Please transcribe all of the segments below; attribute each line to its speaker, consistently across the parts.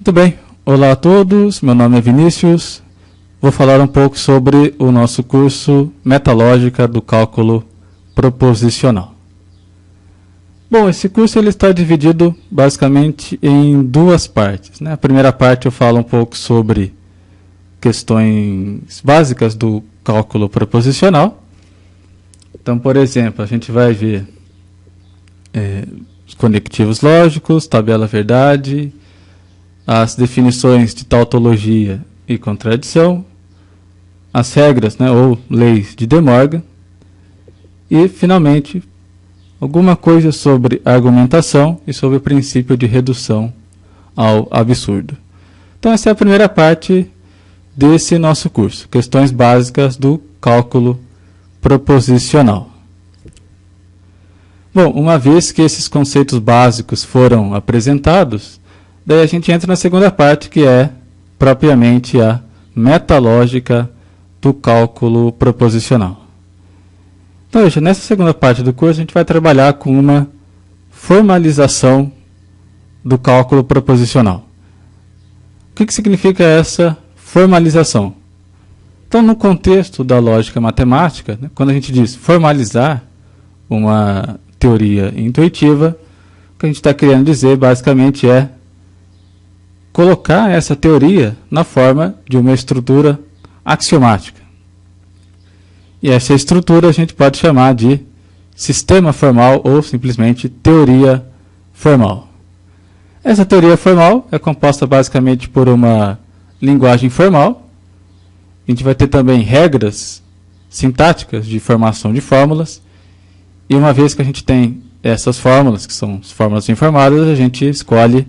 Speaker 1: Muito bem, olá a todos, meu nome é Vinícius, vou falar um pouco sobre o nosso curso Metalógica do Cálculo Proposicional. Bom, esse curso ele está dividido basicamente em duas partes, né? A primeira parte eu falo um pouco sobre questões básicas do cálculo proposicional. Então, por exemplo, a gente vai ver os conectivos lógicos, tabela verdade, as definições de tautologia e contradição, as regras, né, ou leis de De Morgan, e, finalmente, alguma coisa sobre argumentação e sobre o princípio de redução ao absurdo. Então, essa é a primeira parte desse nosso curso, questões básicas do cálculo proposicional. Bom, uma vez que esses conceitos básicos foram apresentados, daí a gente entra na segunda parte, que é propriamente a metalógica do cálculo proposicional. Então, veja, nessa segunda parte do curso a gente vai trabalhar com uma formalização do cálculo proposicional. O que significa essa formalização? Então, no contexto da lógica matemática, né, quando a gente diz formalizar uma teoria intuitiva, o que a gente está querendo dizer basicamente é colocar essa teoria na forma de uma estrutura axiomática. E essa estrutura a gente pode chamar de sistema formal ou simplesmente teoria formal. Essa teoria formal é composta basicamente por uma linguagem formal. A gente vai ter também regras sintáticas de formação de fórmulas. E uma vez que a gente tem essas fórmulas, que são as fórmulas informadas, a gente escolhe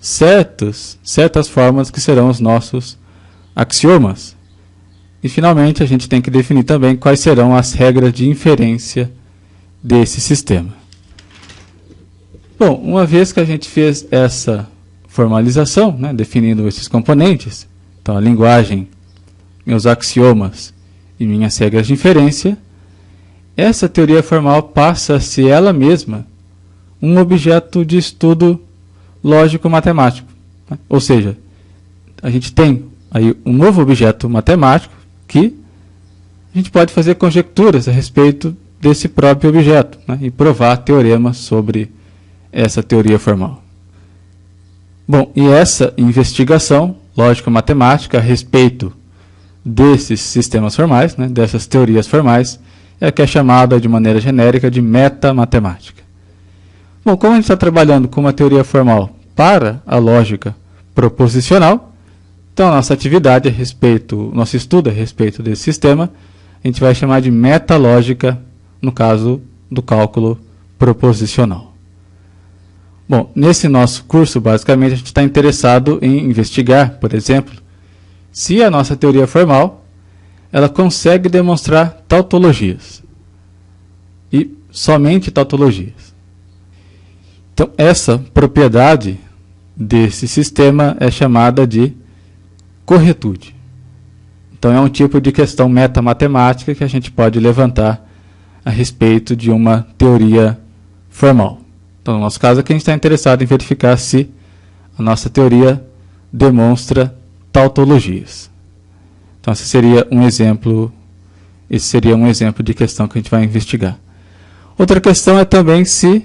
Speaker 1: certas fórmulas que serão os nossos axiomas. E, finalmente, a gente tem que definir também quais serão as regras de inferência desse sistema. Bom, uma vez que a gente fez essa formalização, né, definindo esses componentes, então a linguagem, meus axiomas e minhas regras de inferência, essa teoria formal passa a ser ela mesma um objeto de estudo lógico-matemático. Né? Ou seja, a gente tem aí um novo objeto matemático que a gente pode fazer conjecturas a respeito desse próprio objeto, né? E provar teoremas sobre essa teoria formal. Bom, e essa investigação lógico-matemática a respeito desses sistemas formais, né, dessas teorias formais, é a que é chamada de maneira genérica de metamatemática. Bom, como a gente está trabalhando com uma teoria formal para a lógica proposicional, então, nossa atividade a respeito, nosso estudo a respeito desse sistema, a gente vai chamar de metalógica, no caso do cálculo proposicional. Bom, nesse nosso curso, basicamente, a gente está interessado em investigar, por exemplo, se a nossa teoria formal ela consegue demonstrar tautologias. E somente tautologias. Então, essa propriedade desse sistema é chamada de corretude. Então, é um tipo de questão metamatemática que a gente pode levantar a respeito de uma teoria formal. Então, no nosso caso aqui, a gente está interessado em verificar se a nossa teoria demonstra tautologias. Então, esse seria um exemplo de questão que a gente vai investigar. Outra questão é também se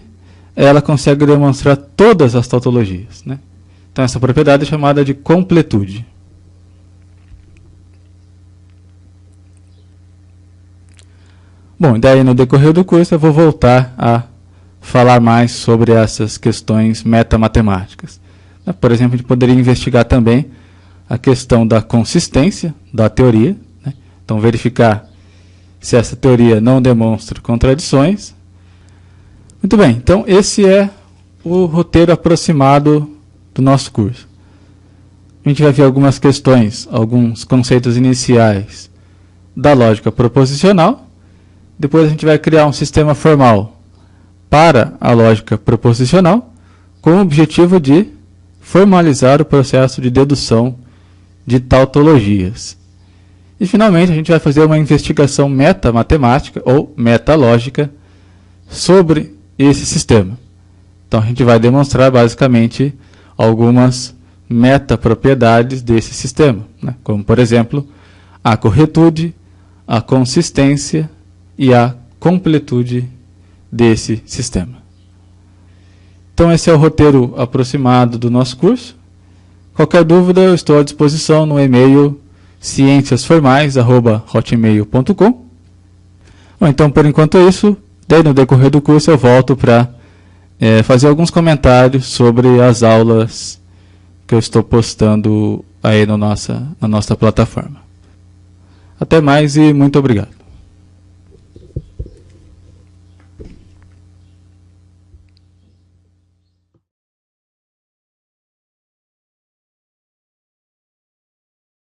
Speaker 1: ela consegue demonstrar todas as tautologias, né? Então, essa propriedade é chamada de completude. Bom, daí no decorrer do curso eu vou voltar a falar mais sobre essas questões metamatemáticas. Por exemplo, a gente poderia investigar também a questão da consistência da teoria, né? Então, verificar se essa teoria não demonstra contradições. Muito bem, então esse é o roteiro aproximado do nosso curso. A gente vai ver algumas questões, alguns conceitos iniciais da lógica proposicional. Depois a gente vai criar um sistema formal para a lógica proposicional, com o objetivo de formalizar o processo de dedução de tautologias. E, finalmente, a gente vai fazer uma investigação metamatemática ou metalógica sobre esse sistema. Então, a gente vai demonstrar, basicamente, algumas metapropriedades desse sistema, né? Como, por exemplo, a corretude, a consistência e a completude desse sistema. Então esse é o roteiro aproximado do nosso curso. Qualquer dúvida, eu estou à disposição no e-mail cienciasformais@hotmail.com. Então, por enquanto é isso. Daí, no decorrer do curso, eu volto para fazer alguns comentários sobre as aulas que eu estou postando aí na nossa plataforma. Até mais e muito obrigado.